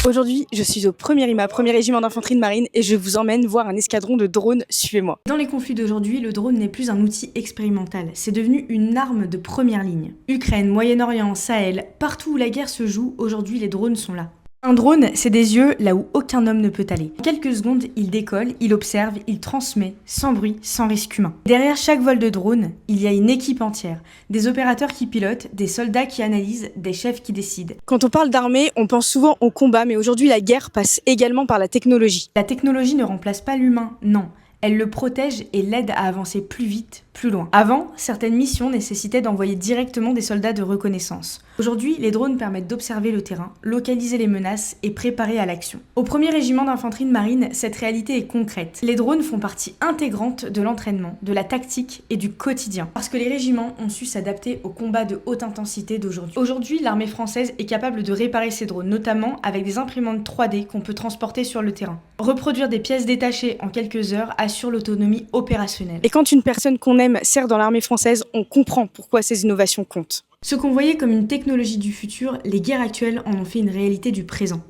Aujourd'hui, je suis au 1er IMA, 1er régiment d'infanterie de marine, et je vous emmène voir un escadron de drones. Suivez-moi. Dans les conflits d'aujourd'hui, le drone n'est plus un outil expérimental, c'est devenu une arme de première ligne. Ukraine, Moyen-Orient, Sahel, partout où la guerre se joue, aujourd'hui les drones sont là. Un drone, c'est des yeux là où aucun homme ne peut aller. En quelques secondes, il décolle, il observe, il transmet, sans bruit, sans risque humain. Derrière chaque vol de drone, il y a une équipe entière. Des opérateurs qui pilotent, des soldats qui analysent, des chefs qui décident. Quand on parle d'armée, on pense souvent au combat, mais aujourd'hui la guerre passe également par la technologie. La technologie ne remplace pas l'humain, non. Elle le protège et l'aide à avancer plus vite, plus loin. Avant, certaines missions nécessitaient d'envoyer directement des soldats de reconnaissance. Aujourd'hui, les drones permettent d'observer le terrain, localiser les menaces et préparer à l'action. Au 1er régiment d'infanterie de marine, cette réalité est concrète. Les drones font partie intégrante de l'entraînement, de la tactique et du quotidien. Parce que les régiments ont su s'adapter aux combats de haute intensité d'aujourd'hui. Aujourd'hui, l'armée française est capable de réparer ces drones, notamment avec des imprimantes 3D qu'on peut transporter sur le terrain. Reproduire des pièces détachées en quelques heures assure l'autonomie opérationnelle. Et quand une personne qu'on aime sert dans l'armée française, on comprend pourquoi ces innovations comptent. Ce qu'on voyait comme une technologie du futur, les guerres actuelles en ont fait une réalité du présent.